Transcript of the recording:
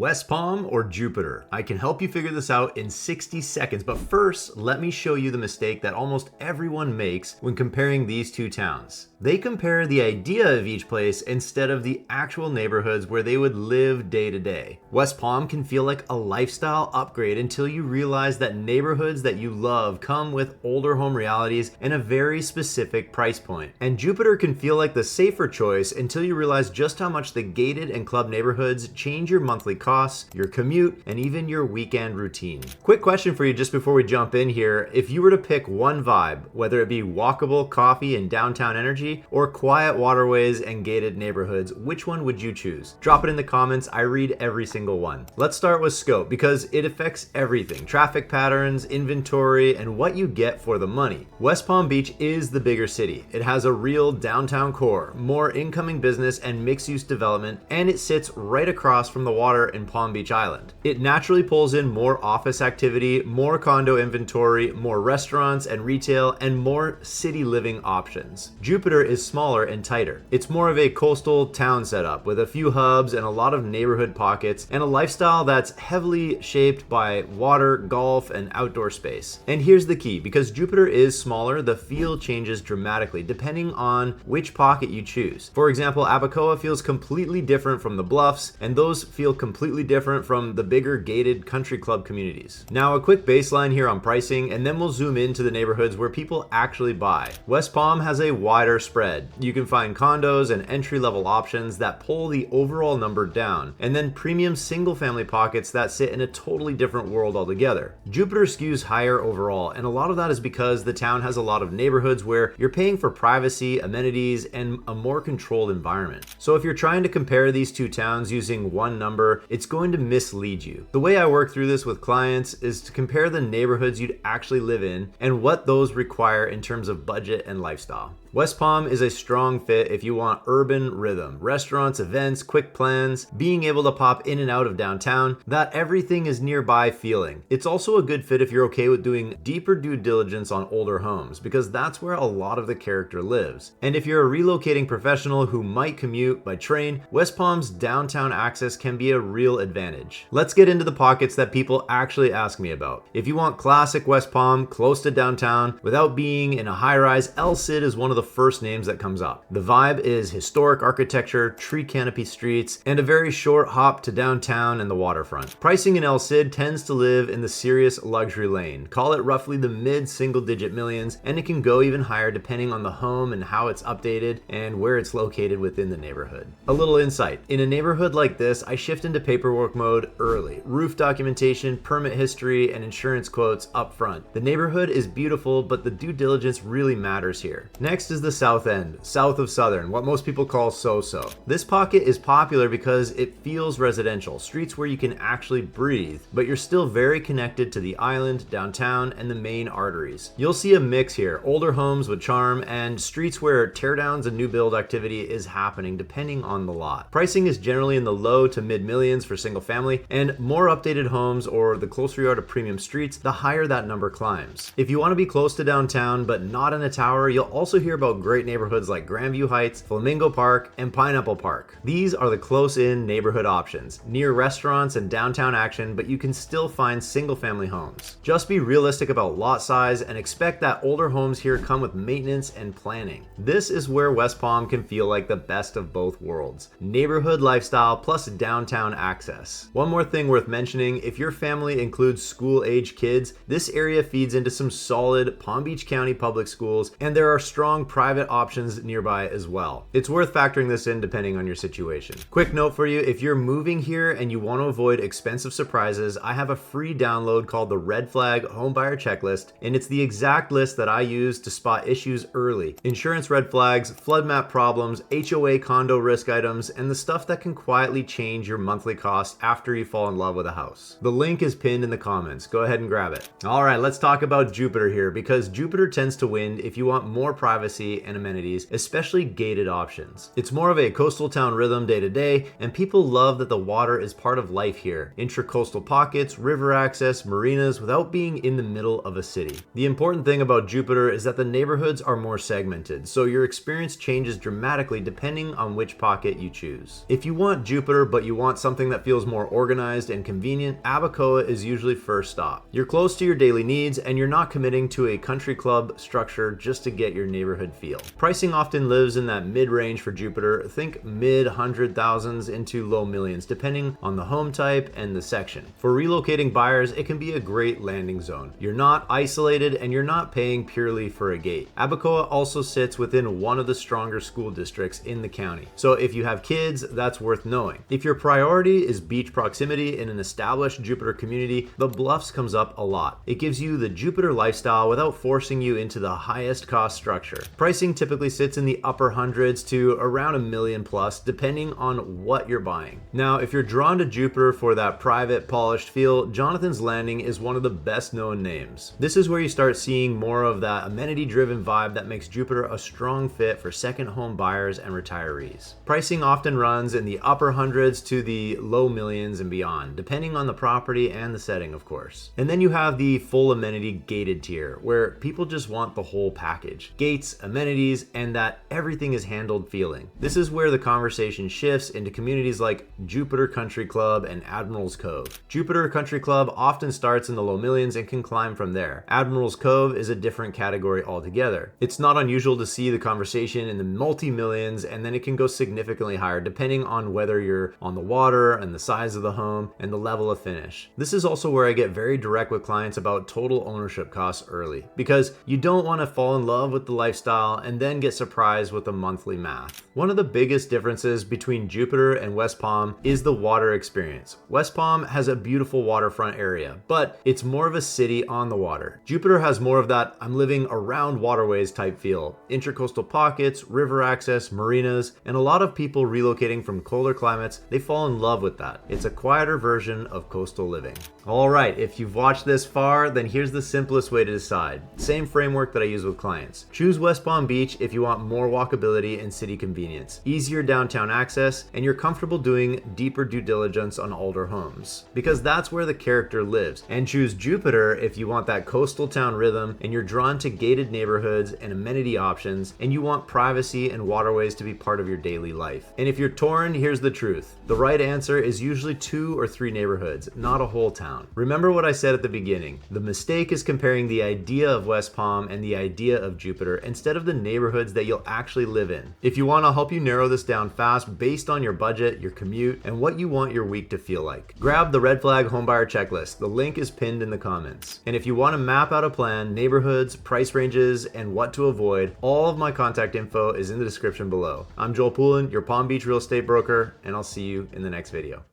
West Palm or Jupiter? I can help you figure this out in 60 seconds, but first, let me show you the mistake that almost everyone makes when comparing these two towns. They compare the idea of each place instead of the actual neighborhoods where they would live day to day. West Palm can feel like a lifestyle upgrade until you realize that neighborhoods that you love come with older home realities and a very specific price point. And Jupiter can feel like the safer choice until you realize just how much the gated and club neighborhoods change your monthly costs, your commute, and even your weekend routine. Quick question for you just before we jump in here. If you were to pick one vibe, whether it be walkable coffee and downtown energy or quiet waterways and gated neighborhoods, which one would you choose? Drop it in the comments. I read every single one. Let's start with scope because it affects everything: traffic patterns, inventory, and what you get for the money. West Palm Beach is the bigger city. It has a real downtown core, more incoming business and mixed-use development, and it sits right across from the water in Palm Beach Island. It naturally pulls in more office activity, more condo inventory, more restaurants and retail, and more city living options. Jupiter is smaller and tighter. It's more of a coastal town setup with a few hubs and a lot of neighborhood pockets and a lifestyle that's heavily shaped by water, golf, and outdoor space. And here's the key: because Jupiter is smaller, the feel changes dramatically depending on which pocket you choose. For example, Abacoa feels completely different from the Bluffs, and those feel completely different from the bigger gated country club communities. Now, a quick baseline here on pricing, and then we'll zoom into the neighborhoods where people actually buy. West Palm has a wider spread. You can find condos and entry-level options that pull the overall number down, and then premium single-family pockets that sit in a totally different world altogether. Jupiter skews higher overall, and a lot of that is because the town has a lot of neighborhoods where you're paying for privacy, amenities, and a more controlled environment. So if you're trying to compare these two towns using one number, it's going to mislead you. The way I work through this with clients is to compare the neighborhoods you'd actually live in and what those require in terms of budget and lifestyle. West Palm is a strong fit if you want urban rhythm, restaurants, events, quick plans, being able to pop in and out of downtown, that everything is nearby feeling. It's also a good fit if you're okay with doing deeper due diligence on older homes, because that's where a lot of the character lives. And if you're a relocating professional who might commute by train, West Palm's downtown access can be a real advantage. Let's get into the pockets that people actually ask me about. If you want classic West Palm, close to downtown, without being in a high-rise, El Cid is one of the first names that comes up. The vibe is historic architecture, tree canopy streets, and a very short hop to downtown and the waterfront. Pricing in El Cid tends to live in the serious luxury lane. Call it roughly the mid single-digit millions, and it can go even higher depending on the home and how it's updated and where it's located within the neighborhood. A little insight: in a neighborhood like this, I shift into paperwork mode early. Roof documentation, permit history, and insurance quotes up front. The neighborhood is beautiful, but the due diligence really matters here. Next is the South End, south of Southern, what most people call SoSo. This pocket is popular because it feels residential, streets where you can actually breathe, but you're still very connected to the island, downtown, and the main arteries. You'll see a mix here: older homes with charm and streets where teardowns and new build activity is happening depending on the lot. Pricing is generally in the low to mid millions for single family, and more updated homes or the closer you are to premium streets, the higher that number climbs. If you want to be close to downtown but not in a tower, you'll also hear about great neighborhoods like Grandview Heights, Flamingo Park, and Pineapple Park. These are the close-in neighborhood options, near restaurants and downtown action, but you can still find single-family homes. Just be realistic about lot size and expect that older homes here come with maintenance and planning. This is where West Palm can feel like the best of both worlds: neighborhood lifestyle plus downtown access. One more thing worth mentioning: if your family includes school-age kids, this area feeds into some solid Palm Beach County public schools, and there are strong private options nearby as well. It's worth factoring this in depending on your situation. Quick note for you: if you're moving here and you want to avoid expensive surprises, I have a free download called the Red Flag Homebuyer Checklist, and it's the exact list that I use to spot issues early: insurance red flags, flood map problems, HOA condo risk items, and the stuff that can quietly change your monthly cost after you fall in love with a house. The link is pinned in the comments. Go ahead and grab it. All right, let's talk about Jupiter here, because Jupiter tends to win if you want more privacy privacy and amenities, especially gated options. It's more of a coastal town rhythm day to day, and people love that the water is part of life here. Intracoastal pockets, river access, marinas without being in the middle of a city. The important thing about Jupiter is that the neighborhoods are more segmented, so your experience changes dramatically depending on which pocket you choose. If you want Jupiter but you want something that feels more organized and convenient, Abacoa is usually first stop. You're close to your daily needs and you're not committing to a country club structure just to get your neighborhood feel. Pricing often lives in that mid-range for Jupiter. Think mid-100,000s into low millions depending on the home type and the section. For relocating buyers, it can be a great landing zone. You're not isolated and you're not paying purely for a gate. Abacoa also sits within one of the stronger school districts in the county. So if you have kids, that's worth knowing. If your priority is beach proximity in an established Jupiter community, the Bluffs comes up a lot. It gives you the Jupiter lifestyle without forcing you into the highest cost structure. Pricing typically sits in the upper hundreds to around $1 million plus, depending on what you're buying. Now, if you're drawn to Jupiter for that private, polished feel, Jonathan's Landing is one of the best known names. This is where you start seeing more of that amenity-driven vibe that makes Jupiter a strong fit for second home buyers and retirees. Pricing often runs in the upper hundreds to the low millions and beyond, depending on the property and the setting, of course. And then you have the full amenity gated tier, where people just want the whole package. Gates, amenities, and that everything is handled feeling. This is where the conversation shifts into communities like Jupiter Country Club and Admiral's Cove. Jupiter Country Club often starts in the low millions and can climb from there. Admiral's Cove is a different category altogether. It's not unusual to see the conversation in the multi-millions, and then it can go significantly higher depending on whether you're on the water and the size of the home and the level of finish. This is also where I get very direct with clients about total ownership costs early, because you don't want to fall in love with the lifestyle and then get surprised with the monthly math. One of the biggest differences between Jupiter and West Palm is the water experience. West Palm has a beautiful waterfront area, but it's more of a city on the water. Jupiter has more of that I'm living around waterways type feel. Intracoastal pockets, river access, marinas, and a lot of people relocating from colder climates, they fall in love with that. It's a quieter version of coastal living. Alright, if you've watched this far, then here's the simplest way to decide. Same framework that I use with clients. Choose West Palm Beach if you want more walkability and city convenience, easier downtown access, and you're comfortable doing deeper due diligence on older homes, because that's where the character lives. And choose Jupiter if you want that coastal town rhythm and you're drawn to gated neighborhoods and amenity options and you want privacy and waterways to be part of your daily life. And if you're torn, here's the truth. The right answer is usually 2 or 3 neighborhoods, not a whole town. Remember what I said at the beginning. The mistake is comparing the idea of West Palm and the idea of Jupiter instead of the neighborhoods that you'll actually live in. If you want to help you narrow this down fast based on your budget, your commute, and what you want your week to feel like, grab the Red Flag Homebuyer Checklist. The link is pinned in the comments. And if you want to map out a plan, neighborhoods, price ranges, and what to avoid, all of my contact info is in the description below. I'm Joel Poulin, your Palm Beach real estate broker, and I'll see you in the next video.